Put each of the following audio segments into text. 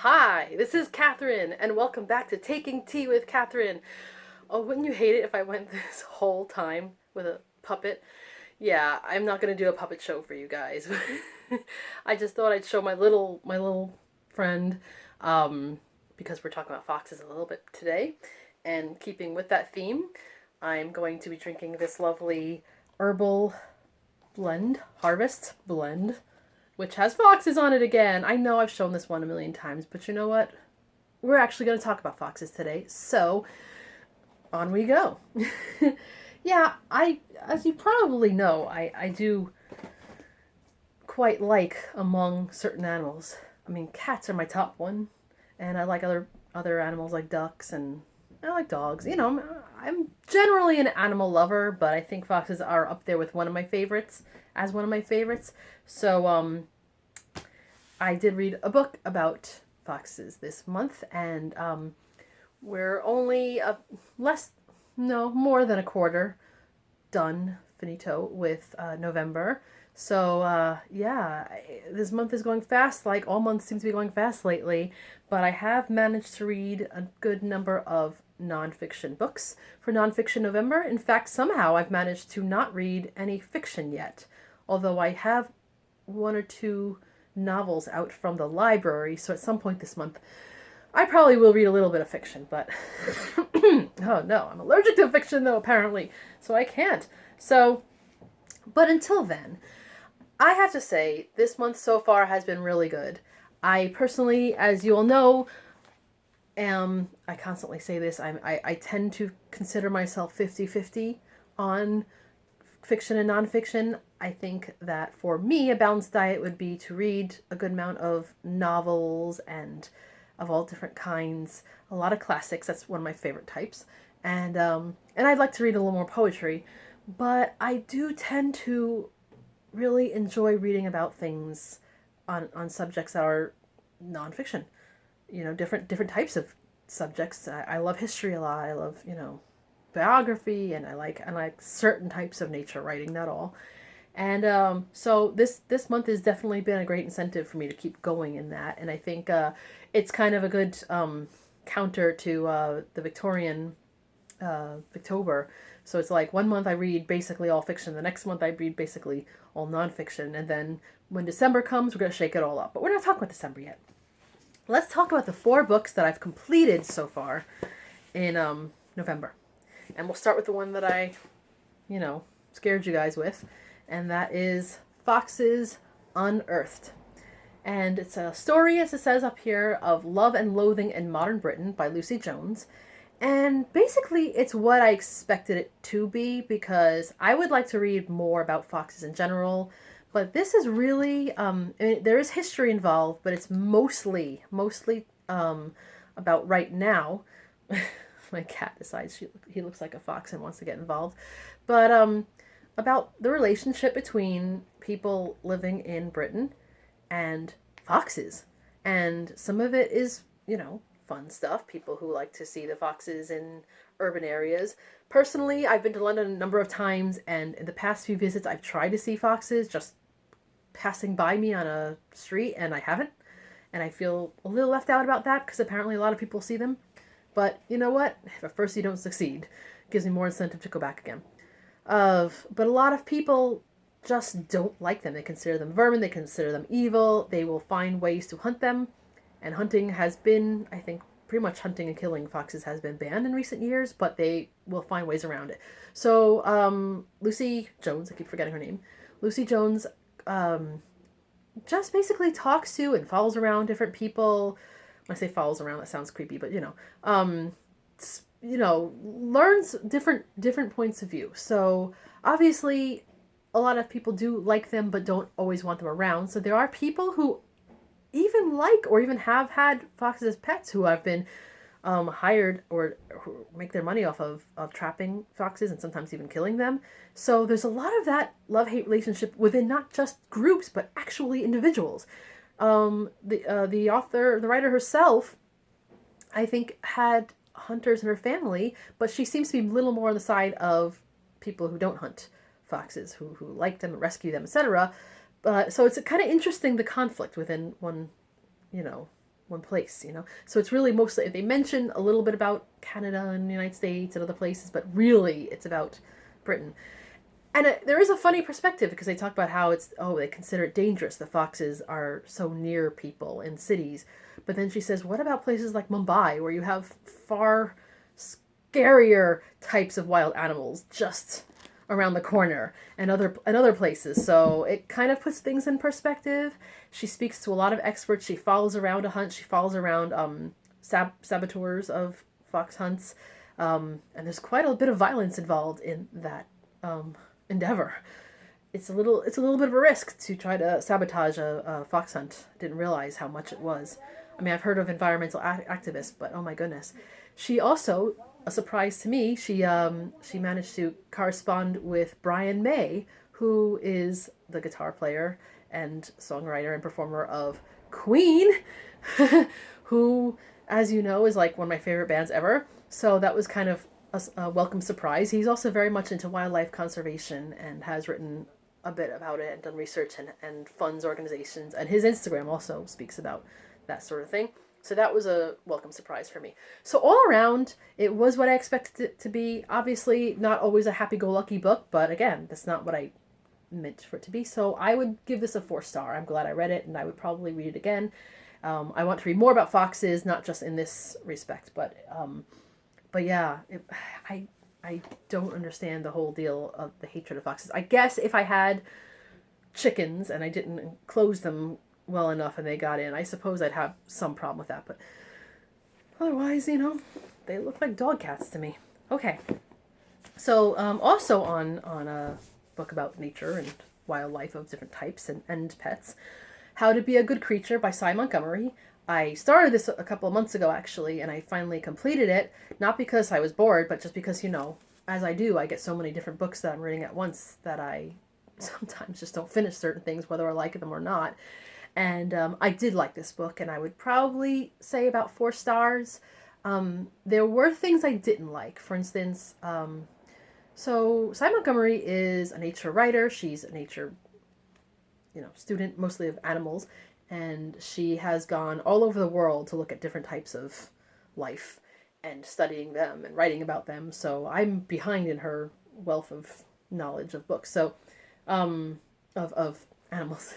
Hi, this is Catherine, and welcome back to Taking Tea with Catherine. Oh, wouldn't you hate it if I went this whole time with a puppet? Yeah, I'm not gonna do a puppet show for you guys. I just thought I'd show my little friend, um, because we're talking about foxes a little bit today, and keeping with that theme, I'm going to be drinking this lovely herbal blend, harvest blend, which has foxes on it again. I know I've shown this one a million times, but you know what? We're actually going to talk about foxes today. So, on we go. Yeah, as you probably know, I do quite like among certain animals. I mean, cats are my top one, and I like other animals like ducks, and I like dogs. I'm generally an animal lover, but I think foxes are up there with one of my favorites, as one of my favorites. So, I did read a book about foxes this month, and we're only more than a quarter done, finito, with November. So, yeah, this month is going fast, like all months seem to be going fast lately, but I have managed to read a good number of nonfiction books for Nonfiction November. In fact, somehow I've managed to not read any fiction yet, although I have one or two novels out from the library, so at some point this month I probably will read a little bit of fiction, but oh no, I'm allergic to fiction though, apparently, so I can't. So, but until then, I have to say, this month so far has been really good. I personally, as you all know, I constantly say this, I tend to consider myself 50-50 on fiction and nonfiction. I think that for me, a balanced diet would be to read a good amount of novels and of all different kinds, a lot of classics. That's one of my favorite types, and I'd like to read a little more poetry, but I do tend to really enjoy reading about things on subjects that are nonfiction. Different types of subjects. I love history a lot. I love biography, and I like certain types of nature writing. Not all. And so this month has definitely been a great incentive for me to keep going in that, and I think it's kind of a good counter to the Victorian Victober. So it's like one month I read basically all fiction, the next month I read basically all nonfiction, and then when December comes, we're gonna shake it all up. But we're not talking about December yet. Let's talk about the 4 books that I've completed so far in November, and we'll start with the one that I, scared you guys with, and that is Foxes Unearthed. And it's a story, as it says up here, of love and loathing in modern Britain by Lucy Jones. And basically, it's what I expected it to be, because I would like to read more about foxes in general. But this is really, there is history involved, but it's mostly about right now. My cat decides he looks like a fox and wants to get involved. But about the relationship between people living in Britain and foxes. And some of it is, fun stuff. People who like to see the foxes in urban areas. Personally, I've been to London a number of times, and in the past few visits, I've tried to see foxes just passing by me on a street, and I haven't. And I feel a little left out about that, because apparently a lot of people see them. But you know what? If at first you don't succeed, it gives me more incentive to go back again. But a lot of people just don't like them. They consider them vermin, they consider them evil, they will find ways to hunt them, and hunting has been, I think, pretty much hunting and killing foxes has been banned in recent years, but they will find ways around it. So, Lucy Jones, I keep forgetting her name, Lucy Jones, just basically talks to and follows around different people. When I say follows around, that sounds creepy, but learns different points of view. So obviously a lot of people do like them but don't always want them around. So there are people who even like or even have had foxes as pets, who have been hired or who make their money off of trapping foxes and sometimes even killing them. So there's a lot of that love-hate relationship within not just groups but actually individuals. The writer herself, I think, had hunters in her family, but she seems to be a little more on the side of people who don't hunt foxes, who like them, rescue them, etc. So it's kind of interesting, the conflict within one, one place, So it's really mostly, they mention a little bit about Canada and the United States and other places, but really it's about Britain. And there is a funny perspective because they talk about how they consider it dangerous. The foxes are so near people in cities. But then she says, what about places like Mumbai where you have far scarier types of wild animals just around the corner and other places. So it kind of puts things in perspective. She speaks to a lot of experts. She follows around a hunt. She follows around saboteurs of fox hunts. And there's quite a bit of violence involved in that endeavor. It's a little bit of a risk to try to sabotage a fox hunt. Didn't realize how much it was. I mean, I've heard of environmental activists, but oh my goodness. She also, a surprise to me, she managed to correspond with Brian May, who is the guitar player and songwriter and performer of Queen, who, as you know, is like one of my favorite bands ever. So that was kind of a welcome surprise. He's also very much into wildlife conservation and has written a bit about it and done research and funds organizations. And his Instagram also speaks about that sort of thing. So that was a welcome surprise for me. So all around, it was what I expected it to be. Obviously, not always a happy-go-lucky book, but again, that's not what I meant for it to be. So I would give this a 4-star. I'm glad I read it, and I would probably read it again. I want to read more about foxes, not just in this respect, but yeah, I don't understand the whole deal of the hatred of foxes. I guess if I had chickens and I didn't enclose them well enough and they got in, I suppose I'd have some problem with that. But otherwise, they look like dog cats to me. Okay. So also on a book about nature and wildlife of different types and pets, How to Be a Good Creature by Cy Montgomery. I started this a couple of months ago, actually, and I finally completed it, not because I was bored, but just because, as I do, I get so many different books that I'm reading at once that I sometimes just don't finish certain things, whether I like them or not. And I did like this book, and I would probably say about 4 stars. There were things I didn't like. For instance, so Cy Montgomery is a nature writer. She's a nature, student, mostly of animals. And she has gone all over the world to look at different types of life and studying them and writing about them. So I'm behind in her wealth of knowledge of books. So, of animals.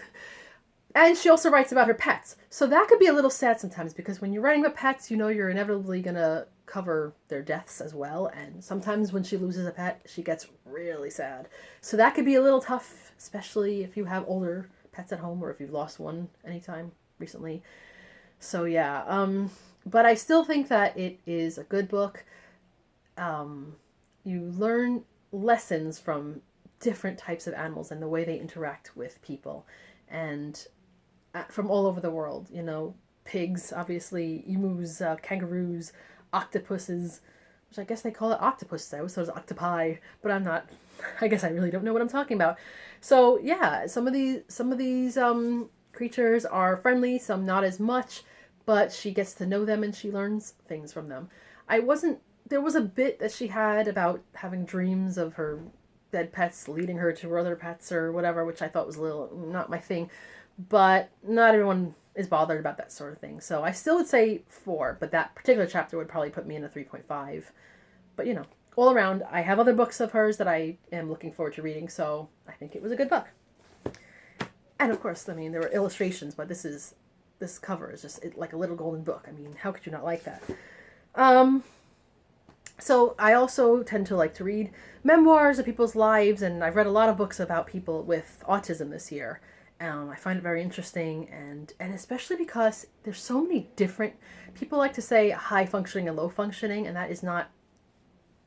And she also writes about her pets. So that could be a little sad sometimes because when you're writing about pets, you're inevitably going to cover their deaths as well. And sometimes when she loses a pet, she gets really sad. So that could be a little tough, especially if you have older pets at home or if you've lost one anytime recently. So yeah, but I still think that it is a good book. You learn lessons from different types of animals and the way they interact with people. And from all over the world, pigs, obviously, emus, kangaroos, octopuses, which I guess they call it octopus. I always thought it was octopi, but I guess I really don't know what I'm talking about. So yeah, some of these creatures are friendly, some not as much, but she gets to know them and she learns things from them. There was a bit that she had about having dreams of her dead pets leading her to her other pets or whatever, which I thought was a little not my thing. But not everyone is bothered about that sort of thing. So I still would say 4, but that particular chapter would probably put me in a 3.5. But all around, I have other books of hers that I am looking forward to reading, so I think it was a good book. And of course, there were illustrations, but this cover is just like a little golden book. How could you not like that? So I also tend to like to read memoirs of people's lives, and I've read a lot of books about people with autism this year. I find it very interesting, and especially because there's so many different... People like to say high functioning and low functioning, and that is not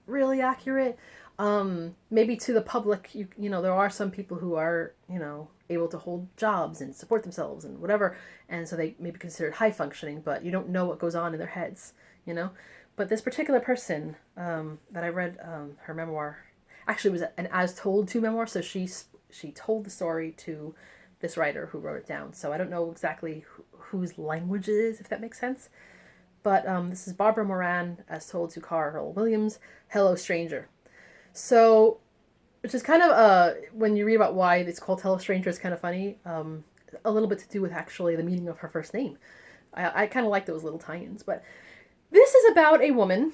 really accurate. Maybe to the public, there are some people who are, able to hold jobs and support themselves and whatever, and so they may be considered high functioning, but you don't know what goes on in their heads, But this particular person that I read, her memoir, actually was an as told to memoir, so she told the story to this writer who wrote it down. So I don't know exactly whose language it is, if that makes sense. But this is Barbara Moran, as told to Carl Williams, Hello Stranger. So, which is kind of, when you read about why it's called Hello Stranger, it's kind of funny. A little bit to do with actually the meaning of her first name. I kind of like those little tie-ins. But this is about a woman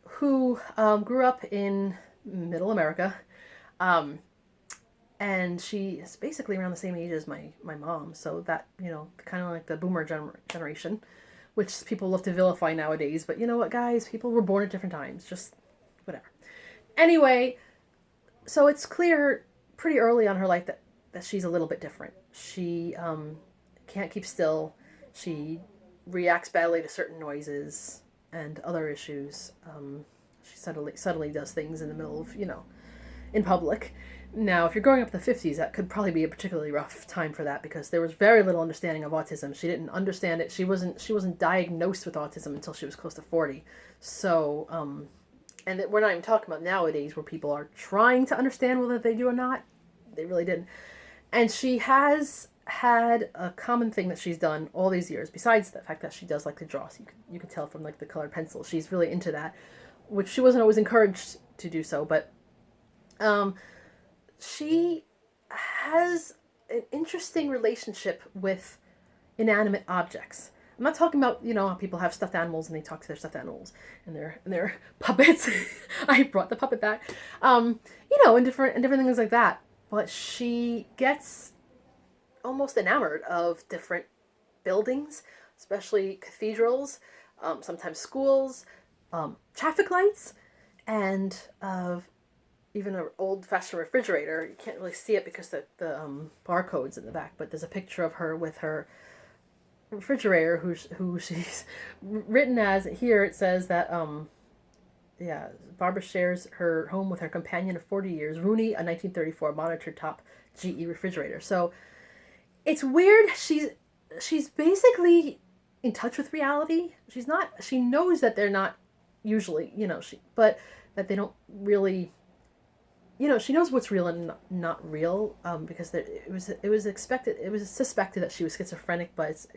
who grew up in middle America. Um, and she is basically around the same age as my mom. So that, kind of like the boomer generation, which people love to vilify nowadays. But you know what, guys? People were born at different times. Just whatever. Anyway, so it's clear pretty early on in her life that she's a little bit different. She can't keep still. She reacts badly to certain noises and other issues. She suddenly does things in the middle of, in public. Now, if you're growing up in the 50s, that could probably be a particularly rough time for that because there was very little understanding of autism. She didn't understand it. She wasn't diagnosed with autism until she was close to 40. So, and we're not even talking about nowadays where people are trying to understand whether they do or not. They really didn't. And she has had a common thing that she's done all these years, besides the fact that she does like to draw. So you can tell from like the colored pencil. She's really into that, which she wasn't always encouraged to do so. But she has an interesting relationship with inanimate objects. I'm not talking about, how people have stuffed animals and they talk to their stuffed animals and their puppets. I brought the puppet back. And different things like that. But she gets almost enamored of different buildings, especially cathedrals, sometimes schools, traffic lights, and even an old-fashioned refrigerator. You can't really see it because the barcode's in the back, but there's a picture of her with her refrigerator who she's written as. Here it says that Barbara shares her home with her companion of 40 years, Rooney, a 1934 monitor top GE refrigerator. So it's weird. She's basically in touch with reality. She knows that they're not usually, but that they don't really, she knows what's real and not real, because it was suspected that she was schizophrenic, but it's,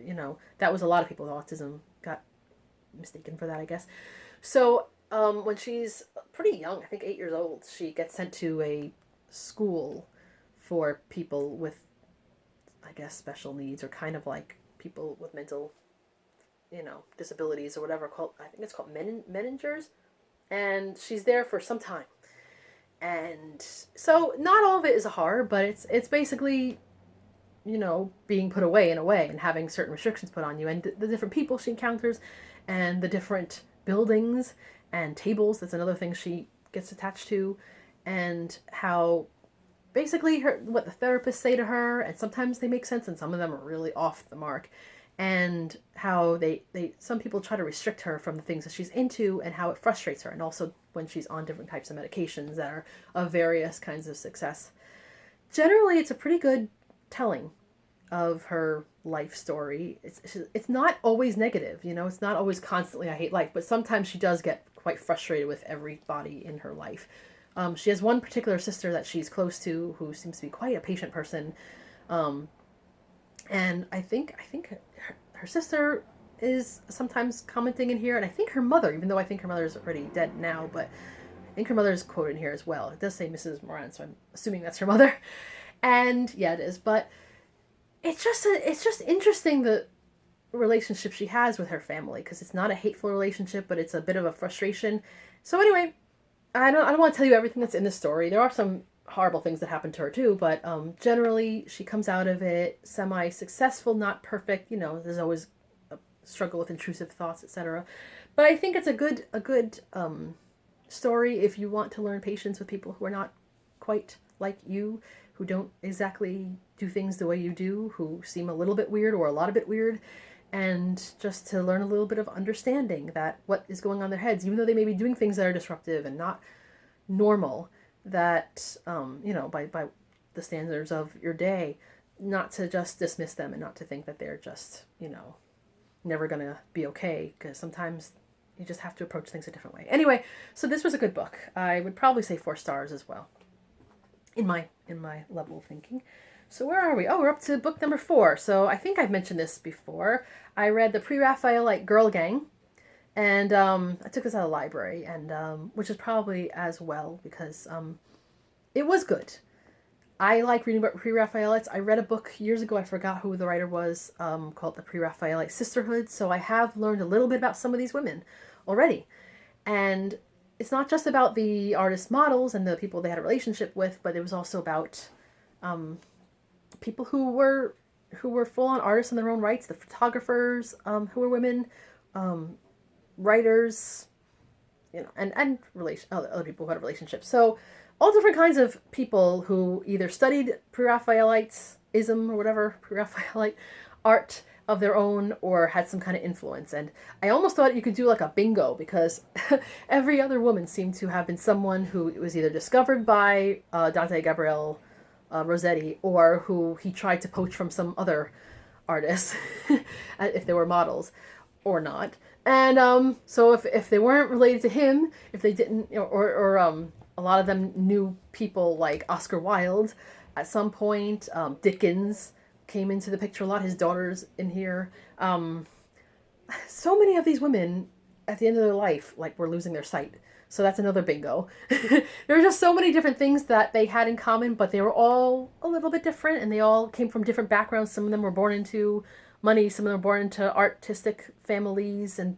that was a lot of people with autism got mistaken for that, I guess. So when she's pretty young, I think 8 years old, she gets sent to a school for people with, I guess, special needs, or kind of like people with mental, disabilities or whatever. I think it's called Meningers. And she's there for some time. And so not all of it is a horror, but it's basically, being put away in a way and having certain restrictions put on you, and the different people she encounters and the different buildings and tables. That's another thing she gets attached to, and how basically what the therapists say to her, and sometimes they make sense and some of them are really off the mark, and how some people try to restrict her from the things that she's into, and how it frustrates her, and also when she's on different types of medications that are of various kinds of success. Generally, it's a pretty good telling of her life story. It's not always negative, it's not always constantly I hate life, but sometimes she does get quite frustrated with everybody in her life. She has one particular sister that she's close to who seems to be quite a patient person, and I think her sister is sometimes commenting in here, and I think her mother, even though I think her mother is already dead now, but I think her mother is quoted in here as well. It does say Mrs. Moran, so I'm assuming that's her mother. And yeah, it is. But it's just interesting the relationship she has with her family, because it's not a hateful relationship, but it's a bit of a frustration. So anyway, I don't want to tell you everything that's in the story. There are some horrible things that happen to her too, but generally she comes out of it semi-successful, not perfect. There's always a struggle with intrusive thoughts, etc. But I think it's a good story if you want to learn patience with people who are not quite like you, who don't exactly do things the way you do, who seem a little bit weird or a lot of bit weird, and just to learn a little bit of understanding that what is going on in their heads, even though they may be doing things that are disruptive and not normal, that, by the standards of your day, not to just dismiss them and not to think that they're just, never going to be okay, because sometimes you just have to approach things a different way. Anyway, so this was a good book. I would probably say 4 stars as well, in my level of thinking. So where are we? Oh, we're up to book number 4. So I think I've mentioned this before. I read the Preraphaelite Girl Gang, and I took this out of the library, and which is probably as well, because it was good. I like reading about Pre-Raphaelites. I read a book years ago, I forgot who the writer was, called The Pre-Raphaelite Sisterhood. So I have learned a little bit about some of these women already. And it's not just about the artist models and the people they had a relationship with, but it was also about people who were full-on artists in their own rights, the photographers, who were women, writers, and other people who had relationships. So all different kinds of people who either studied Pre-Raphaelitism or whatever, Pre-Raphaelite art of their own, or had some kind of influence. And I almost thought you could do like a bingo, because every other woman seemed to have been someone who was either discovered by Dante Gabriel Rossetti, or who he tried to poach from some other artist, if they were models or not. And so if they weren't related to him, if they didn't, or a lot of them knew people like Oscar Wilde at some point. Dickens came into the picture a lot. His daughter's in here. So many of these women at the end of their life, like, were losing their sight. So that's another bingo. There were just so many different things that they had in common, but they were all a little bit different, and they all came from different backgrounds. Some of them were born into money, some of them were born into artistic families and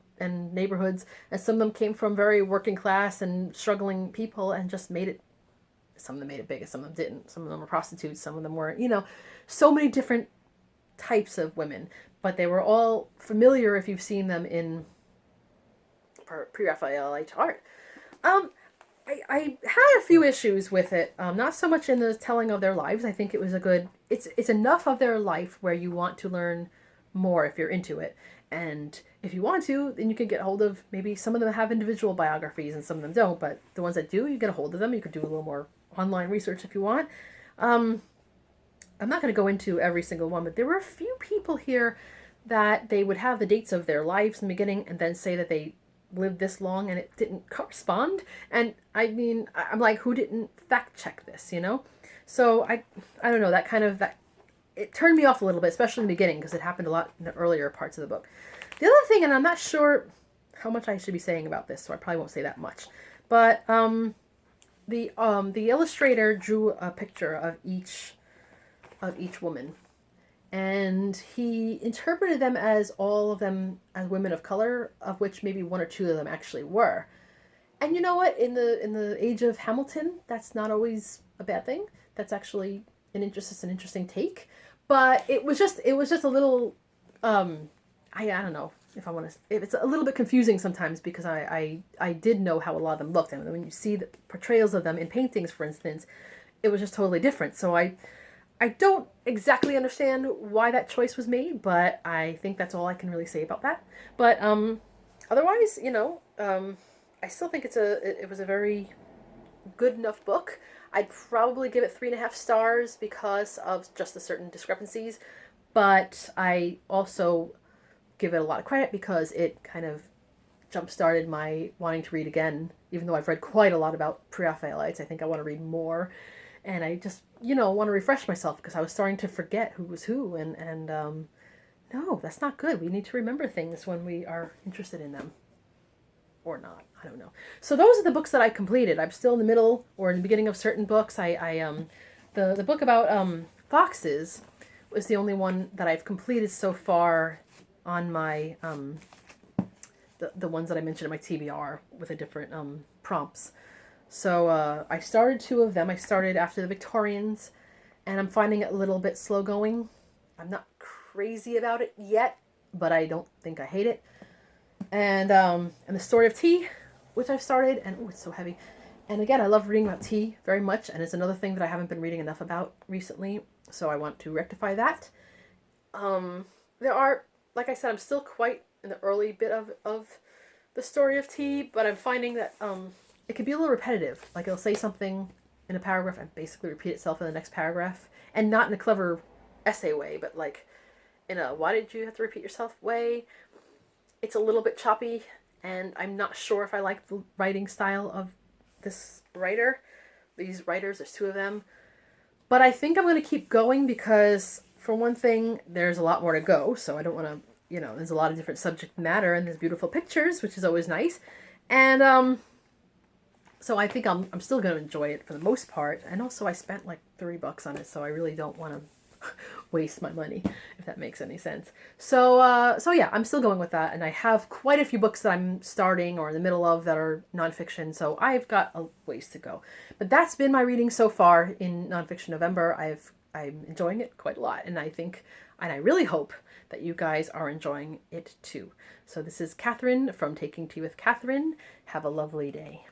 neighborhoods, and some of them came from very working class and struggling people and just made it. Some of them made it big, and some of them didn't. Some of them were prostitutes, some of them weren't. So many different types of women, but they were all familiar if you've seen them in Pre-Raphaelite art. I had a few issues with it. Not so much in the telling of their lives. I think it was it's enough of their life where you want to learn more if you're into it. And if you want to, then you can get hold of, maybe some of them have individual biographies and some of them don't, but the ones that do, you get a hold of them. You could do a little more online research if you want. I'm not going to go into every single one, but there were a few people here that they would have the dates of their lives in the beginning and then say that they lived this long, and it didn't correspond. And I mean, I'm like, who didn't fact check this, So I don't know, that it turned me off a little bit, especially in the beginning, because it happened a lot in the earlier parts of the book. The other thing, and I'm not sure how much I should be saying about this, so I probably won't say that much, but the illustrator drew a picture of each woman, and he interpreted them as all of them as women of color, of which maybe one or two of them actually were. And you know what? In the age of Hamilton, that's not always a bad thing. That's actually an interesting take. But it was just a little, I don't know if it's a little bit confusing sometimes, because I did know how a lot of them looked, and when you see the portrayals of them in paintings, for instance, it was just totally different. So I don't exactly understand why that choice was made, but I think that's all I can really say about that. But otherwise, I still think it was a very good enough book. I'd probably give it 3.5 stars because of just the certain discrepancies, but I also give it a lot of credit because it kind of jump-started my wanting to read again, even though I've read quite a lot about Preraphaelites. I think I want to read more, and I just, want to refresh myself, because I was starting to forget who was who, and no, that's not good. We need to remember things when we are interested in them. Or not. I don't know. So those are the books that I completed. I'm still in the middle or in the beginning of certain books. The book about foxes was the only one that I've completed so far on my the ones that I mentioned in my TBR with the different prompts. So I started 2 of them. I started after the Victorians, and I'm finding it a little bit slow going. I'm not crazy about it yet, but I don't think I hate it. And the story of tea, which I've started, and it's so heavy. And again, I love reading about tea very much, and it's another thing that I haven't been reading enough about recently, so I want to rectify that. There are, like I said, I'm still quite in the early bit of the story of tea, but I'm finding that it can be a little repetitive. Like, it'll say something in a paragraph and basically repeat itself in the next paragraph, and not in a clever essay way, but like in a why did you have to repeat yourself way. It's a little bit choppy, and I'm not sure if I like the writing style of this writer. These writers, there's 2 of them. But I think I'm going to keep going because, for one thing, there's a lot more to go, so I don't want to, there's a lot of different subject matter, and there's beautiful pictures, which is always nice. And So I think I'm still going to enjoy it for the most part. And also I spent like $3 on it, so I really don't want to waste my money, if that makes any sense. So yeah, I'm still going with that, and I have quite a few books that I'm starting or in the middle of that are nonfiction, so I've got a ways to go. But that's been my reading so far in Nonfiction November. I'm enjoying it quite a lot, and I really hope that you guys are enjoying it too. So this is Catherine from Taking Tea with Catherine. Have a lovely day.